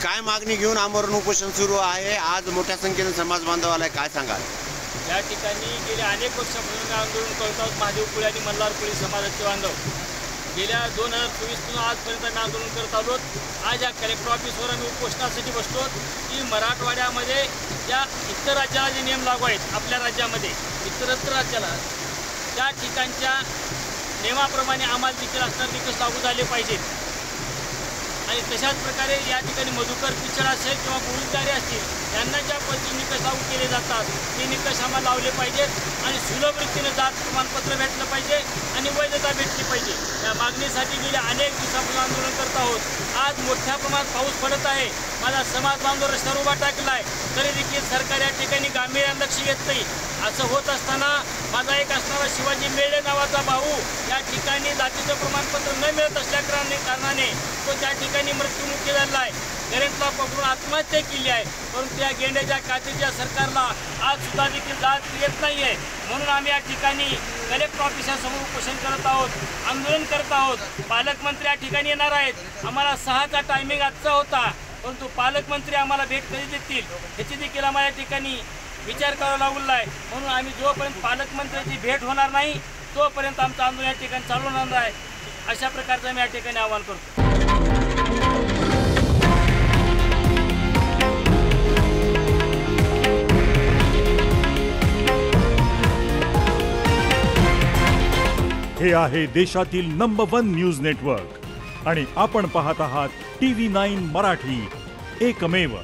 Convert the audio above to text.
काय मागणी घेऊन आमरण उपोषण सुरू आहे? आज मोठ्या संख्येने समाज बांधव आलाय, काय सांगाल? या ठिकाणी गेल्या अनेक वर्षापासून आंदोलन करत आहोत. महादेव कुळे आणि मल्हार कुळे समाजाचे बांधव गेल्या 2024 आजपर्यंत आम्ही आंदोलन करत आलो. आज या कलेक्टर ऑफिसवर आम्ही उपोषणासाठी बसलो की मराठवाड्यामध्ये या इतर राज्याला जे नियम लागू आहेत आपल्या राज्यामध्ये इतरत्र राज्याला त्या ठिकाणच्या नियमाप्रमाणे आम्हाला देखील असणारे निकष लागू झाले पाहिजेत. आणि तशाच प्रकारे या ठिकाणी मधुकर पिचड असेल किंवा गुरुद्वारे असतील यांना ज्या पद्धतीने निकष लागू केले जातात ते निकष आम्हाला लावले पाहिजेत आणि सुलभ रीतीने जात प्रमाणपत्र भेटलं पाहिजे आणि वैधता भेटली पाहिजे. या मागणीसाठी गेल्या अनेक दिवसापासून आंदोलन करत आहोत. आज मोठ्या प्रमाणात पाऊस पडत आहे. माझा समाज बांधव रस्त्यावर उभा टाकला आहे तरी देखील सरकार या ठिकाणी गांभीर्याने लक्ष घेत नाही. असं होत असताना माझा एक असणारा शिवाजी मेळे नावाचा भाऊ या ठिकाणी जातीचं प्रमाणपत्र न मिळत असल्या कारणाने तो त्या ठिकाणी मृत्युमुखी झाला आहे. करंटला पकडून आत्महत्या केली आहे. परंतु या गेंड्याच्या काचेच्या सरकारला आज सुद्धा देखील जात येत नाही आहे. म्हणून आम्ही या ठिकाणी कलेक्टर ऑफिसासमोर उपोषण करत आहोत, आंदोलन करत आहोत. पालकमंत्री या ठिकाणी येणार आहेत. आम्हाला 6चा टायमिंग आजचा होता परंतु पालकमंत्री आम्हाला भेट कधी देतील ह्याची देखील आम्हाला या ठिकाणी विचार करावा लागला आहे. म्हणून आम्ही जोपर्यंत पालकमंत्र्यांची भेट होणार नाही तोपर्यंत आमचं आंदोलन या ठिकाणी चालू राहणार आहे. अशा प्रकारचं आम्ही या ठिकाणी आवाहन करतो. हे आहे देशातील नंबर 1 न्यूज नेटवर्क आणि आपण पाहत आहात TV9 मराठी, एकमेव.